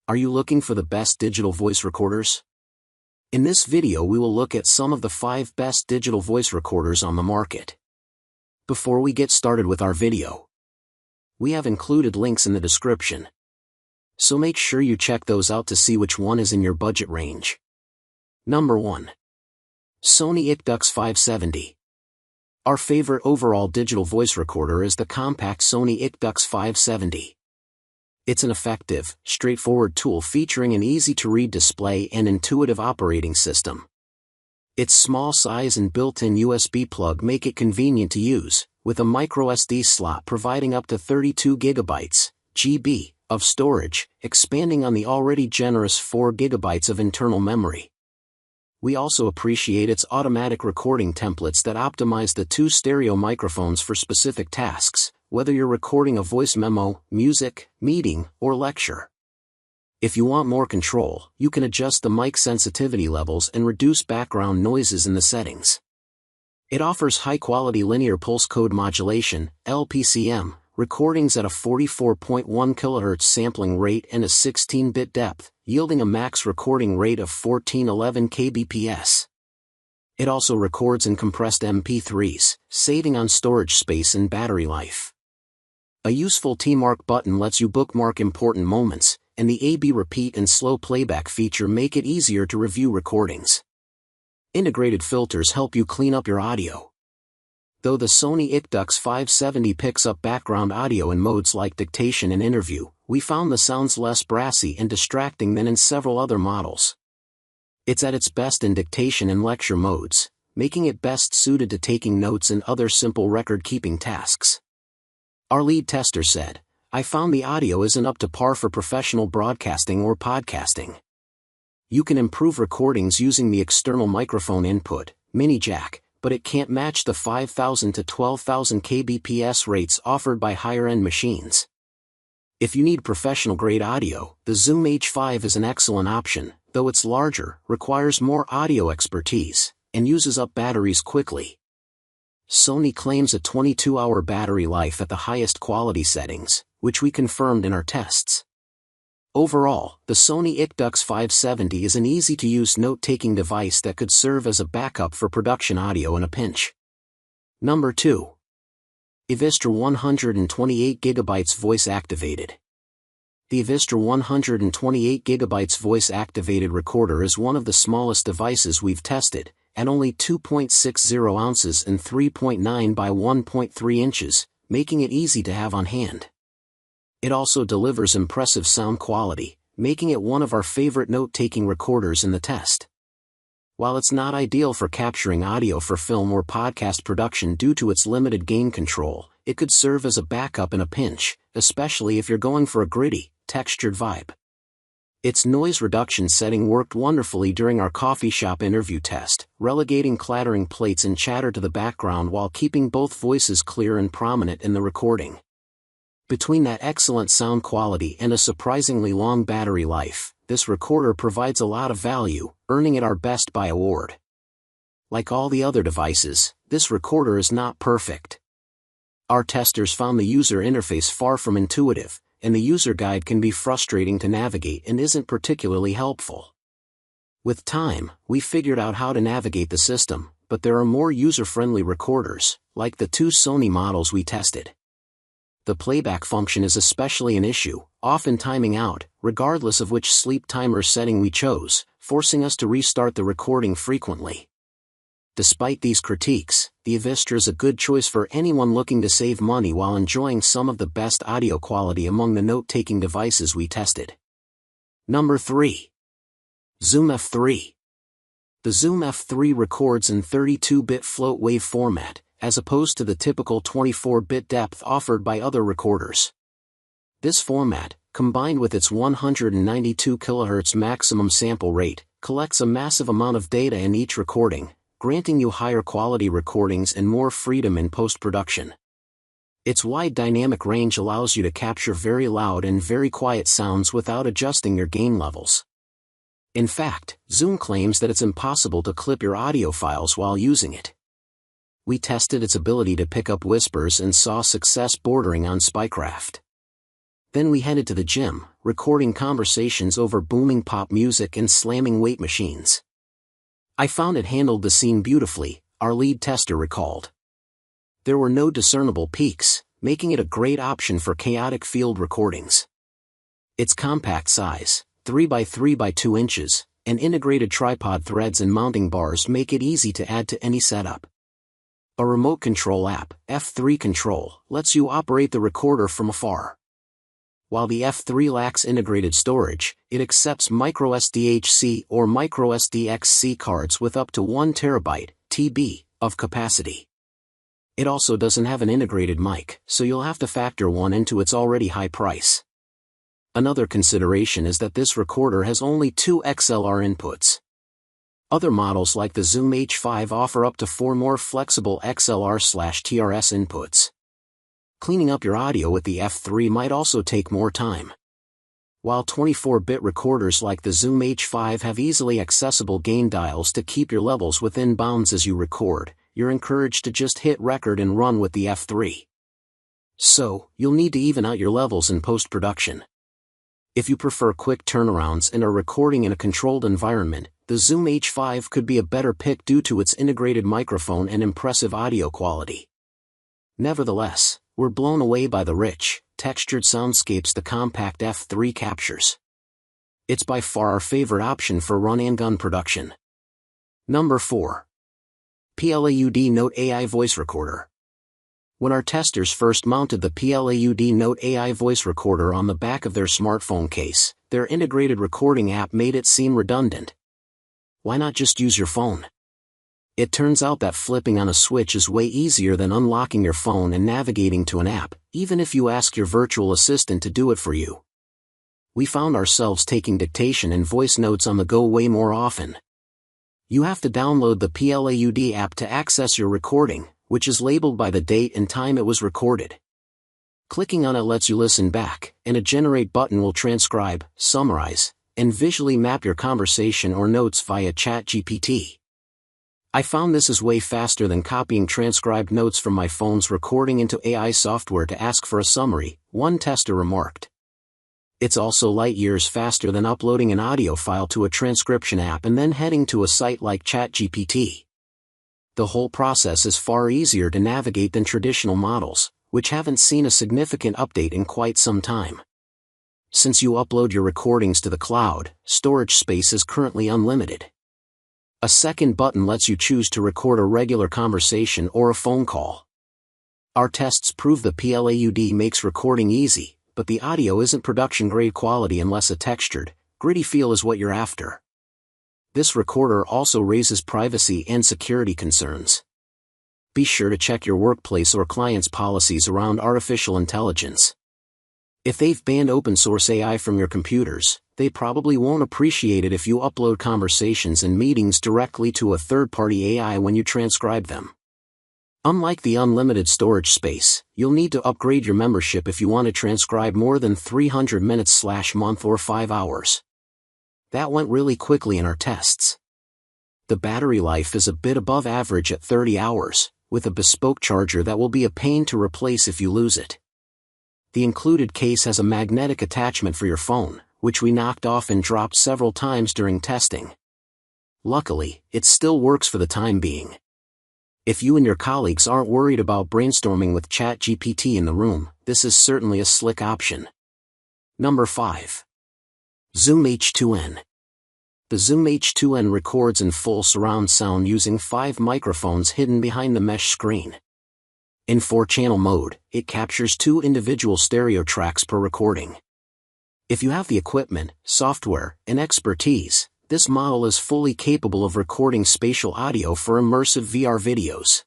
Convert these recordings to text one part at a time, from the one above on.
Are you looking for the best digital voice recorders? In this video we will look at some of the 5 best digital voice recorders on the market. Before we get started with our video, we have included links in the description, so make sure you check those out to see which one is in your budget range. Number 1. Sony ICDUX570. Our favorite overall digital voice recorder is the compact Sony ICDUX570. It's an effective, straightforward tool featuring an easy-to-read display and intuitive operating system. Its small size and built-in USB plug make it convenient to use, with a microSD slot providing up to 32 GB of storage, expanding on the already generous 4 GB of internal memory. We also appreciate its automatic recording templates that optimize the 2 stereo microphones for specific tasks, whether you're recording a voice memo, music, meeting, or lecture. If you want more control, you can adjust the mic sensitivity levels and reduce background noises in the settings. It offers high-quality linear pulse code modulation, LPCM, recordings at a 44.1 kHz sampling rate and a 16-bit depth, yielding a max recording rate of 1411 kbps. It also records in compressed MP3s, saving on storage space and battery life. A useful T-mark button lets you bookmark important moments, and the AB repeat and slow playback feature make it easier to review recordings. Integrated filters help you clean up your audio. Though the Sony ICDUX570 picks up background audio in modes like dictation and interview, we found the sounds less brassy and distracting than in several other models. It's at its best in dictation and lecture modes, making it best suited to taking notes and other simple record-keeping tasks. Our lead tester said, "I found the audio isn't up to par for professional broadcasting or podcasting. You can improve recordings using the external microphone input, mini jack, but it can't match the 5,000 to 12,000 kbps rates offered by higher-end machines. If you need professional-grade audio, the Zoom H5 is an excellent option, though it's larger, requires more audio expertise, and uses up batteries quickly." Sony claims a 22-hour battery life at the highest quality settings, which we confirmed in our tests. Overall, the Sony ICDUX570 is an easy-to-use note-taking device that could serve as a backup for production audio in a pinch. Number 2. EVISTR 128 GB Voice Activated. The EVISTR 128 GB Voice Activated recorder is one of the smallest devices we've tested, at only 2.60 ounces and 3.9 by 1.3 inches, making it easy to have on hand. It also delivers impressive sound quality, making it one of our favorite note-taking recorders in the test. While it's not ideal for capturing audio for film or podcast production due to its limited gain control, it could serve as a backup in a pinch, especially if you're going for a gritty, textured vibe. Its noise reduction setting worked wonderfully during our coffee shop interview test, relegating clattering plates and chatter to the background while keeping both voices clear and prominent in the recording. Between that excellent sound quality and a surprisingly long battery life, this recorder provides a lot of value, earning it our Best Buy award. Like all the other devices, this recorder is not perfect. Our testers found the user interface far from intuitive, and the user guide can be frustrating to navigate and isn't particularly helpful. With time, we figured out how to navigate the system, but there are more user-friendly recorders, like the 2 Sony models we tested. The playback function is especially an issue, often timing out, regardless of which sleep timer setting we chose, forcing us to restart the recording frequently. Despite these critiques, the EVISTR is a good choice for anyone looking to save money while enjoying some of the best audio quality among the note-taking devices we tested. Number 3. Zoom F3. The Zoom F3 records in 32-bit float wave format, as opposed to the typical 24-bit depth offered by other recorders. This format, combined with its 192 kHz maximum sample rate, collects a massive amount of data in each recording, granting you higher quality recordings and more freedom in post-production. Its wide dynamic range allows you to capture very loud and very quiet sounds without adjusting your gain levels. In fact, Zoom claims that it's impossible to clip your audio files while using it. We tested its ability to pick up whispers and saw success bordering on spycraft. Then we headed to the gym, recording conversations over booming pop music and slamming weight machines. I found it handled the scene beautifully, our lead tester recalled. There were no discernible peaks, making it a great option for chaotic field recordings. Its compact size, 3 by 3 by 2 inches, and integrated tripod threads and mounting bars make it easy to add to any setup. A remote control app, F3 Control, lets you operate the recorder from afar. While the F3 lacks integrated storage, it accepts microSD-HC or microSD-XC cards with up to 1 TB (TB) of capacity. It also doesn't have an integrated mic, so you'll have to factor one into its already high price. Another consideration is that this recorder has only 2 XLR inputs. Other models like the Zoom H5 offer up to 4 more flexible XLR/TRS inputs. Cleaning up your audio with the F3 might also take more time. While 24-bit recorders like the Zoom H5 have easily accessible gain dials to keep your levels within bounds as you record, you're encouraged to just hit record and run with the F3. So, you'll need to even out your levels in post-production. If you prefer quick turnarounds and are recording in a controlled environment, the Zoom H5 could be a better pick due to its integrated microphone and impressive audio quality. Nevertheless, we're blown away by the rich, textured soundscapes the compact F3 captures. It's by far our favorite option for run-and-gun production. Number 4. PLAUD Note AI Voice Recorder. When our testers first mounted the PLAUD Note AI Voice Recorder on the back of their smartphone case, their integrated recording app made it seem redundant. Why not just use your phone? It turns out that flipping on a switch is way easier than unlocking your phone and navigating to an app, even if you ask your virtual assistant to do it for you. We found ourselves taking dictation and voice notes on the go way more often. You have to download the PLAUD app to access your recording, which is labeled by the date and time it was recorded. Clicking on it lets you listen back, and a Generate button will transcribe, summarize, and visually map your conversation or notes via ChatGPT. I found this is way faster than copying transcribed notes from my phone's recording into AI software to ask for a summary, one tester remarked. It's also light years faster than uploading an audio file to a transcription app and then heading to a site like ChatGPT. The whole process is far easier to navigate than traditional models, which haven't seen a significant update in quite some time. Since you upload your recordings to the cloud, storage space is currently unlimited. A second button lets you choose to record a regular conversation or a phone call. Our tests prove the PLAUD makes recording easy, but the audio isn't production-grade quality unless a textured, gritty feel is what you're after. This recorder also raises privacy and security concerns. Be sure to check your workplace or client's policies around artificial intelligence. If they've banned open-source AI from your computers, they probably won't appreciate it if you upload conversations and meetings directly to a third-party AI when you transcribe them. Unlike the unlimited storage space, you'll need to upgrade your membership if you want to transcribe more than 300 minutes/month or 5 hours. That went really quickly in our tests. The battery life is a bit above average at 30 hours, with a bespoke charger that will be a pain to replace if you lose it. The included case has a magnetic attachment for your phone, which we knocked off and dropped several times during testing. Luckily, it still works for the time being. If you and your colleagues aren't worried about brainstorming with ChatGPT in the room, this is certainly a slick option. Number 5. Zoom H2n. The Zoom H2n records in full surround sound using 5 microphones hidden behind the mesh screen. In 4-channel mode, it captures 2 individual stereo tracks per recording. If you have the equipment, software, and expertise, this model is fully capable of recording spatial audio for immersive VR videos.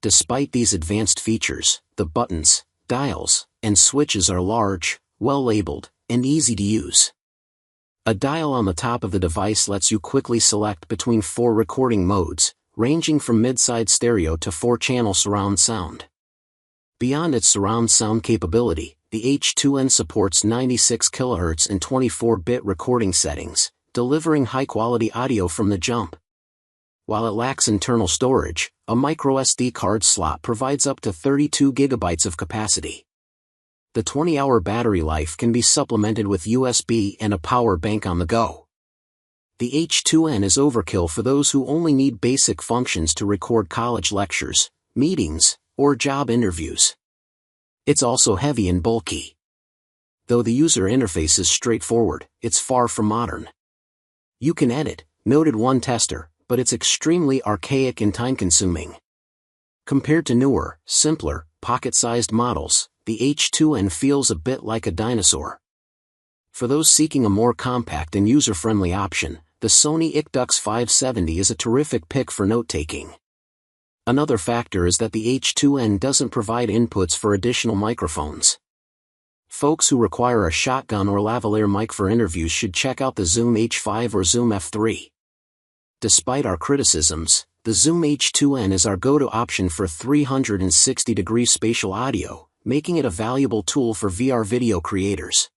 Despite these advanced features, the buttons, dials, and switches are large, well-labeled, and easy to use. A dial on the top of the device lets you quickly select between 4 recording modes, ranging from mid-side stereo to 4-channel surround sound. Beyond its surround sound capability, the H2n supports 96 kHz and 24-bit recording settings, delivering high-quality audio from the jump. While it lacks internal storage, a microSD card slot provides up to 32 GB of capacity. The 20-hour battery life can be supplemented with USB and a power bank on the go. The H2N is overkill for those who only need basic functions to record college lectures, meetings, or job interviews. It's also heavy and bulky. Though the user interface is straightforward, it's far from modern. You can edit, noted one tester, but it's extremely archaic and time-consuming. Compared to newer, simpler, pocket-sized models, the H2N feels a bit like a dinosaur. For those seeking a more compact and user-friendly option, the Sony ICDUX570 is a terrific pick for note-taking. Another factor is that the H2N doesn't provide inputs for additional microphones. Folks who require a shotgun or lavalier mic for interviews should check out the Zoom H5 or Zoom F3. Despite our criticisms, the Zoom H2N is our go-to option for 360-degree spatial audio, making it a valuable tool for VR video creators.